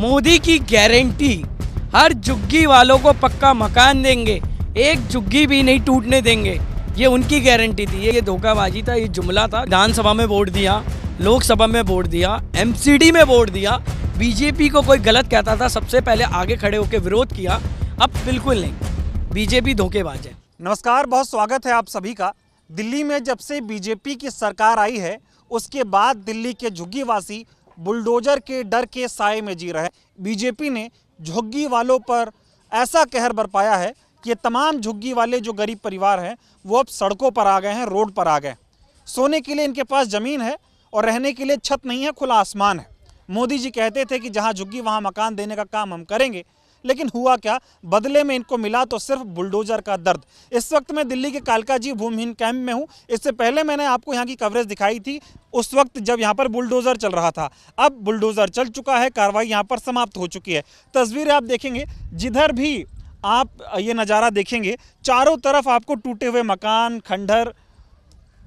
मोदी की गारंटी, हर झुग्गी वालों को पक्का मकान देंगे, एक झुग्गी भी नहीं टूटने देंगे, ये उनकी गारंटी थी। ये धोखाबाजी था, ये जुमला था। विधानसभा में वोट दिया, लोकसभा में वोट दिया, एमसीडी में वोट दिया। बीजेपी को कोई गलत कहता था, सबसे पहले आगे खड़े होकर विरोध किया। अब बिल्कुल नहीं, बीजेपी धोखेबाज है। नमस्कार, बहुत स्वागत है आप सभी का। दिल्ली में जब से बीजेपी की सरकार आई है, उसके बाद दिल्ली के झुग्गीवासी बुलडोजर के डर के साए में जी रहे हैं। बीजेपी ने झुग्गी वालों पर ऐसा कहर बरपाया है कि ये तमाम झुग्गी वाले जो गरीब परिवार हैं वो अब सड़कों पर आ गए हैं, रोड पर आ गए। सोने के लिए इनके पास ज़मीन है और रहने के लिए छत नहीं है, खुला आसमान है। मोदी जी कहते थे कि जहाँ झुग्गी वहाँ मकान देने का काम हम करेंगे, लेकिन हुआ क्या? बदले में इनको मिला तो सिर्फ बुलडोजर का दर्द। इस वक्त मैं दिल्ली के कालकाजी भूमिहीन कैंप में हूँ। इससे पहले मैंने आपको यहाँ की कवरेज दिखाई थी उस वक्त जब यहाँ पर बुलडोजर चल रहा था। अब बुलडोजर चल चुका है, कार्रवाई यहाँ पर समाप्त हो चुकी है। तस्वीरें आप देखेंगे, जिधर भी आप ये नज़ारा देखेंगे, चारों तरफ आपको टूटे हुए मकान, खंडहर,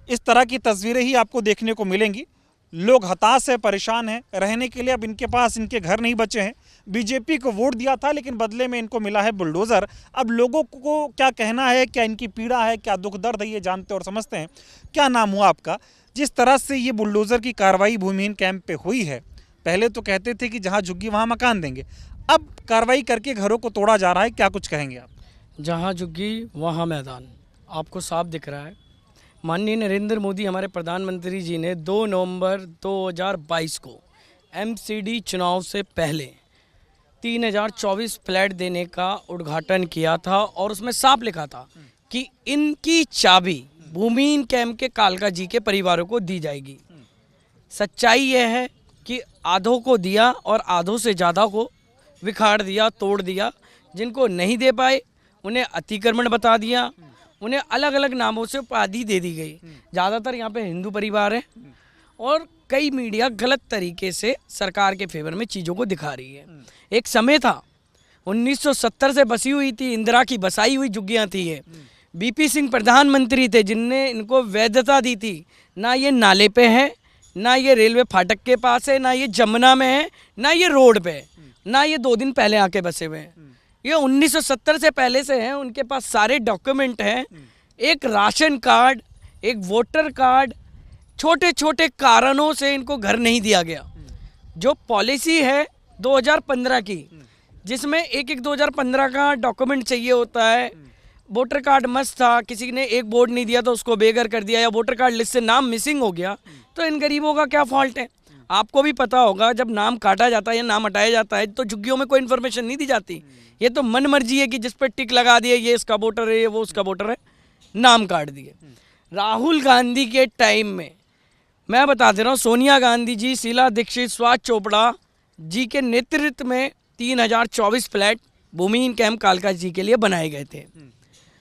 इस तरह की तस्वीरें ही आपको देखने को मिलेंगी। लोग हताश है, परेशान हैं, रहने के लिए अब इनके पास इनके घर नहीं बचे हैं। बीजेपी को वोट दिया था, लेकिन बदले में इनको मिला है बुलडोज़र। अब लोगों को क्या कहना है, क्या इनकी पीड़ा है, क्या दुख दर्द है, ये जानते और समझते हैं। क्या नाम हुआ आपका? जिस तरह से ये बुलडोज़र की कार्रवाई भूमिहीन कैंप पे हुई है, पहले तो कहते थे कि जहाँ झुग्गी वहाँ मकान देंगे, अब कार्रवाई करके घरों को तोड़ा जा रहा है। क्या कुछ कहेंगे आप? जहाँ झुग्गी वहाँ मैदान, आपको साफ दिख रहा है। माननीय नरेंद्र मोदी हमारे प्रधानमंत्री जी ने 2 नवंबर 2022 को एमसीडी चुनाव से पहले 3024 फ्लैट देने का उद्घाटन किया था और उसमें साफ लिखा था कि इनकी चाबी भूमिहीन कैंप के कालका जी के परिवारों को दी जाएगी। सच्चाई यह है कि आधों को दिया और आधों से ज़्यादा को विखाड़ दिया, तोड़ दिया। जिनको नहीं दे पाए उन्हें अतिक्रमण बता दिया, उन्हें अलग अलग नामों से उपाधि दे दी गई। ज़्यादातर यहाँ पे हिंदू परिवार है और कई मीडिया गलत तरीके से सरकार के फेवर में चीज़ों को दिखा रही है। एक समय था 1970 से बसी हुई थी, इंदिरा की बसाई हुई झुग्गियाँ थी ये। बीपी सिंह प्रधानमंत्री थे जिनने इनको वैधता दी थी। ना ये नाले पे है, ना ये रेलवे फाटक के पास है, ना ये जमुना में है, ना ये रोड पे है, ना ये 2 दिन पहले आके बसे हुए हैं। ये 1970 से पहले से हैं, उनके पास सारे डॉक्यूमेंट हैं। एक राशन कार्ड, एक वोटर कार्ड, छोटे छोटे कारणों से इनको घर नहीं दिया गया। जो पॉलिसी है 2015 की, जिसमें एक 2015 का डॉक्यूमेंट चाहिए होता है। वोटर कार्ड मस्त था, किसी ने एक बोर्ड नहीं दिया तो उसको बेघर कर दिया, या वोटर कार्ड लिस्ट से नाम मिसिंग हो गया। तो इन गरीबों का क्या फॉल्ट है? आपको भी पता होगा, जब नाम काटा जाता है या नाम हटाया जाता है तो झुग्गियों में कोई इन्फॉर्मेशन नहीं दी जाती। ये तो मन मर्जी है कि जिस पर टिक लगा दिए, ये इसका वोटर है, ये वो उसका वोटर है, नाम काट दिए। राहुल गांधी के टाइम में, मैं बता दे रहा हूँ, सोनिया गांधी जी, शीला दीक्षित, सुभाष चोपड़ा जी के नेतृत्व में 3024 फ्लैट भूमिहीन कैंप कालका जी के लिए बनाए गए थे।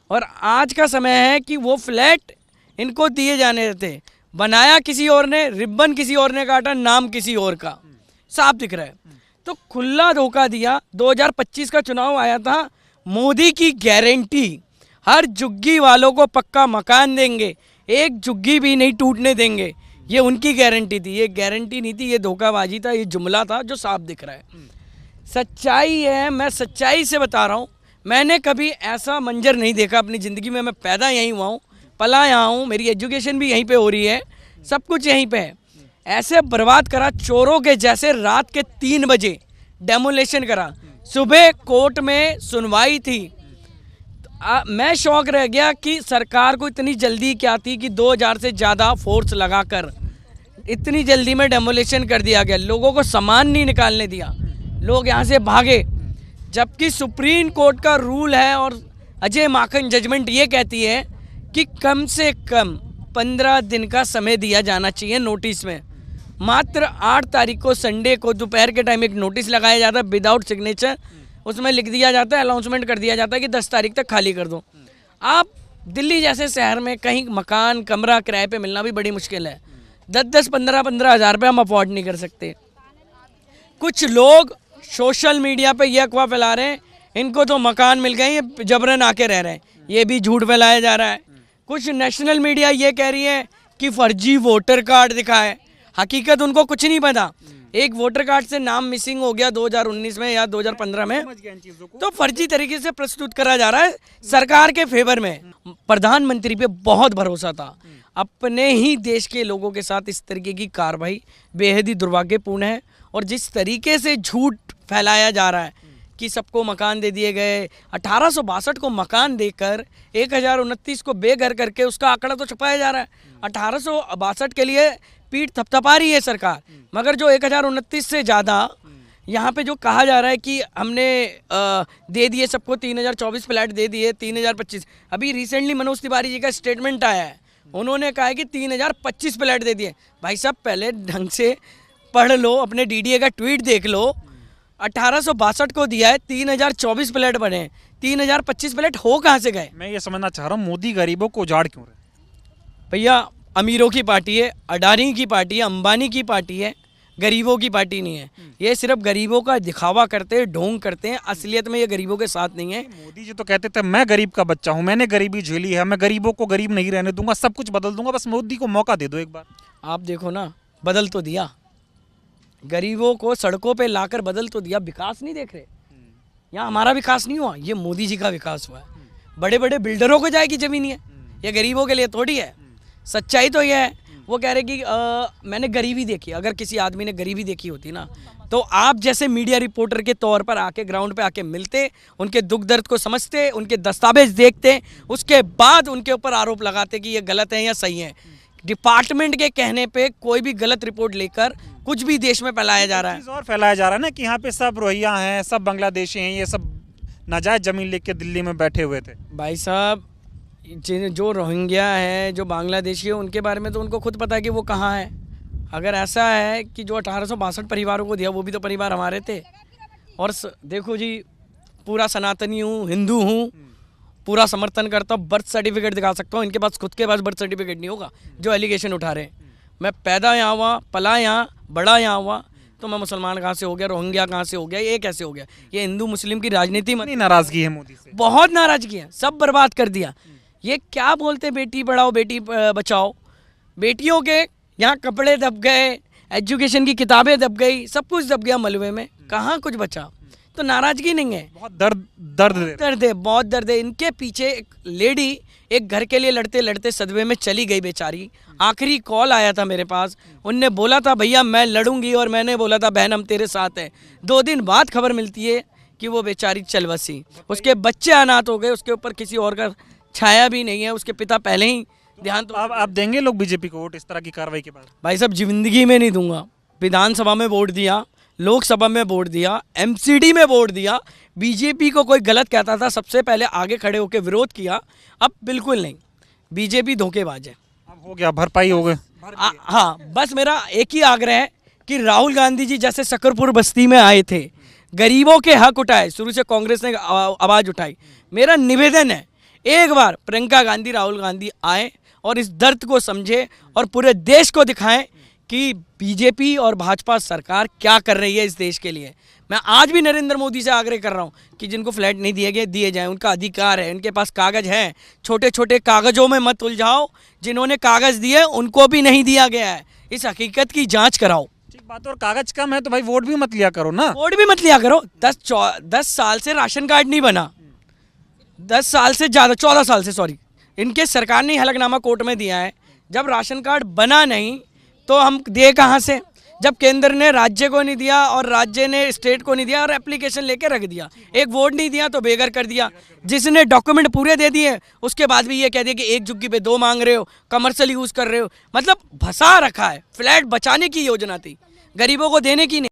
और आज का समय है कि वो फ्लैट इनको दिए जाने थे। बनाया किसी और ने, रिबन किसी और ने काटा, नाम किसी और का, साफ दिख रहा है। तो खुला धोखा दिया। 2025 का चुनाव आया था, मोदी की गारंटी, हर झुग्गी वालों को पक्का मकान देंगे, एक झुग्गी भी नहीं टूटने देंगे, ये उनकी गारंटी थी। ये गारंटी नहीं थी, ये धोखाबाजी था, ये जुमला था जो साफ दिख रहा है। सच्चाई है, मैं सच्चाई से बता रहा हूँ। मैंने कभी ऐसा मंजर नहीं देखा अपनी ज़िंदगी में। मैं पैदा यहीं हुआ हूँ, पला यहाँ हूँ, मेरी एजुकेशन भी यहीं पे हो रही है, सब कुछ यहीं पे है। ऐसे बर्बाद करा चोरों के जैसे। रात के 3 बजे डेमोलेशन करा, सुबह कोर्ट में सुनवाई थी। मैं शौक रह गया कि सरकार को इतनी जल्दी क्या थी कि 2000 से ज़्यादा फोर्स लगाकर इतनी जल्दी में डेमोलेशन कर दिया गया। लोगों को सामान नहीं निकालने दिया, लोग यहाँ से भागे। जबकि सुप्रीम कोर्ट का रूल है और अजय माखन जजमेंट ये कहती है कि कम से कम 15 दिन का समय दिया जाना चाहिए नोटिस में। मात्र 8 तारीख को संडे को दोपहर के टाइम एक नोटिस लगाया जाता है विदाउट सिग्नेचर। उसमें लिख दिया जाता है, अनाउंसमेंट कर दिया जाता है कि 10 तारीख तक खाली कर दो। आप दिल्ली जैसे शहर में कहीं मकान, कमरा किराए पे मिलना भी बड़ी मुश्किल है। 10-10, 15-15 हज़ार रुपये हम अफोर्ड नहीं कर सकते। कुछ लोग सोशल मीडिया पे ये अफवाह फैला रहे हैं इनको तो मकान मिल गए, ये जबरन आके रह रहे हैं, ये भी झूठ फैलाया जा रहा है। कुछ नेशनल मीडिया ये कह रही है कि फर्जी वोटर कार्ड दिखाए, हकीकत उनको कुछ नहीं पता। एक वोटर कार्ड से नाम मिसिंग हो गया 2019 में या 2015 में, समझ गया इन चीजों को। तो फर्जी तरीके से प्रस्तुत करा जा रहा है सरकार के फेवर में। प्रधानमंत्री पे बहुत भरोसा था, अपने ही देश के लोगों के साथ इस तरीके की कार्रवाई बेहद ही दुर्भाग्यपूर्ण है। और जिस तरीके से झूठ फैलाया जा रहा है कि सबको मकान दे दिए गए, 1862 को मकान देकर 1029 को बेघर करके उसका आंकड़ा तो छुपाया जा रहा है। 1862 के लिए पीठ थपथपा रही है सरकार, मगर जो 1029 से ज़्यादा यहाँ पे जो कहा जा रहा है कि हमने दे दिए सबको, 3024 फ्लैट दे दिए, 3025। अभी रिसेंटली मनोज तिवारी जी का स्टेटमेंट आया है, उन्होंने कहा है कि 3025 फ्लैट दे दिए। भाई साहब पहले ढंग से पढ़ लो, अपने डीडीए का ट्वीट देख लो। 1862 को दिया है, 3024 फ्लैट बने, 3025 फ्लैट हो कहाँ से गए? मैं ये समझना चाह रहा हूँ, मोदी गरीबों को उजाड़ क्यों रहे? भैया अमीरों की पार्टी है, अडानी की पार्टी है, अंबानी की पार्टी है, गरीबों की पार्टी नहीं है। ये सिर्फ गरीबों का दिखावा करते हैं, ढोंग करते हैं, असलियत में ये गरीबों के साथ नहीं है। मोदी जी तो कहते थे मैं गरीब का बच्चा हूँ, मैंने गरीबी झेली है, मैं गरीबों को गरीब नहीं रहने दूंगा, सब कुछ बदल दूंगा, बस मोदी को मौका दे दो एक बार। आप देखो ना, बदल तो दिया, गरीबों को सड़कों पे लाकर बदल तो दिया, विकास नहीं देख रहे। यहाँ हमारा विकास नहीं हुआ, ये मोदी जी का विकास हुआ है। बड़े बड़े बिल्डरों को जाएगी जमीन, ये गरीबों के लिए थोड़ी है। सच्चाई तो यह है, वो कह रहे कि मैंने गरीबी देखी। अगर किसी आदमी ने गरीबी देखी होती ना, तो आप जैसे मीडिया रिपोर्टर के तौर पर आके ग्राउंड पे आके मिलते, उनके दुख दर्द को समझते, उनके दस्तावेज देखते, उसके बाद उनके ऊपर आरोप लगाते कि ये गलत है या सही है। डिपार्टमेंट के कहने पे कोई भी गलत रिपोर्ट लेकर कुछ भी देश में फैलाया जा रहा है। चीज़ और फैलाया जा रहा है ना कि यहाँ पे सब रोहिंग्या हैं, सब बांग्लादेशी हैं, ये सब नाजायज जमीन लेके दिल्ली में बैठे हुए थे। भाई साहब जो रोहिंग्या है, जो बांग्लादेशी है, उनके बारे में तो उनको खुद पता है कि वो कहाँ है। अगर ऐसा है कि जो 1862 परिवारों को दिया, वो भी तो परिवार हमारे थे। और देखो जी, पूरा सनातनी हूँ, हिंदू हूँ, पूरा समर्थन करता हूँ, बर्थ सर्टिफिकेट दिखा सकता हूँ। इनके पास खुद के पास बर्थ सर्टिफिकेट नहीं होगा जो एलिगेशन उठा रहे हैं। मैं पैदा यहाँ हुआ, पला यहाँ, बड़ा यहाँ हुआ, तो मैं मुसलमान कहाँ से हो गया, रोहिंग्या कहाँ से हो गया, ये कैसे हो गया? ये हिंदू मुस्लिम की राजनीति में नाराजगी है मोदी से, बहुत नाराजगी है, सब बर्बाद कर दिया। ये क्या बोलते बेटी पढ़ाओ बेटी बचाओ, बेटियों के यहाँ कपड़े दब गए, एजुकेशन की किताबें दब गई, सब कुछ दब गया मलबे में, कहाँ कुछ बचा? तो नाराजगी नहीं है, बहुत दर्द है, बहुत दर्द है। इनके पीछे एक लेडी एक घर के लिए लड़ते लड़ते सदमे में चली गई बेचारी। आखिरी कॉल आया था मेरे पास, उनने बोला था भैया मैं लड़ूंगी, और मैंने बोला था बहन हम तेरे साथ हैं। 2 दिन बाद खबर मिलती है कि वो बेचारी चल बसी, उसके बच्चे अनाथ हो गए, उसके ऊपर किसी और का छाया भी नहीं है, उसके पिता पहले ही ध्यान। तो आप देंगे लोग बीजेपी को वोट इस तरह की कार्रवाई के बाद? भाई साहब जिंदगी में नहीं दूंगा। विधानसभा में वोट दिया, लोकसभा में वोट दिया, एमसीडी में वोट दिया। बीजेपी को कोई गलत कहता था, सबसे पहले आगे खड़े होकर विरोध किया। अब बिल्कुल नहीं, बीजेपी धोखेबाज है। अब हो गया, भरपाई हो गए। हाँ, बस मेरा एक ही आग्रह है कि राहुल गांधी जी जैसे शकरपुर बस्ती में आए थे, गरीबों के हक उठाए, शुरू से कांग्रेस ने आवाज़ उठाई। मेरा निवेदन है एक बार प्रियंका गांधी, राहुल गांधी आए और इस दर्द को समझे और पूरे देश को दिखाएं कि बीजेपी और भाजपा सरकार क्या कर रही है इस देश के लिए। मैं आज भी नरेंद्र मोदी से आग्रह कर रहा हूं कि जिनको फ्लैट नहीं दिए गए दिए जाएं, उनका अधिकार है, उनके पास कागज हैं। छोटे छोटे कागजों में मत उलझाओ, जिन्होंने कागज दिए उनको भी नहीं दिया गया है, इस हकीकत की जांच कराओ। ठीक बात, और कागज कम है तो भाई वोट भी मत लिया करो ना। वोट भी मत लिया करो। 10 साल से राशन कार्ड नहीं बना, 10 साल से ज़्यादा, 14 साल से, सॉरी, इनके सरकार ने हलफनामा कोर्ट में दिया है। जब राशन कार्ड बना नहीं तो हम दे कहाँ से? जब केंद्र ने राज्य को नहीं दिया और राज्य ने स्टेट को नहीं दिया और एप्लीकेशन लेके रख दिया, एक वोट नहीं दिया तो बेघर कर दिया। जिसने डॉक्यूमेंट पूरे दे दिए उसके बाद भी ये कह दिया कि एक झुग्गी पे 2 मांग रहे हो, कमर्शियल यूज़ कर रहे हो। मतलब फंसा रखा है। फ्लैट बचाने की योजना थी, गरीबों को देने की नहीं।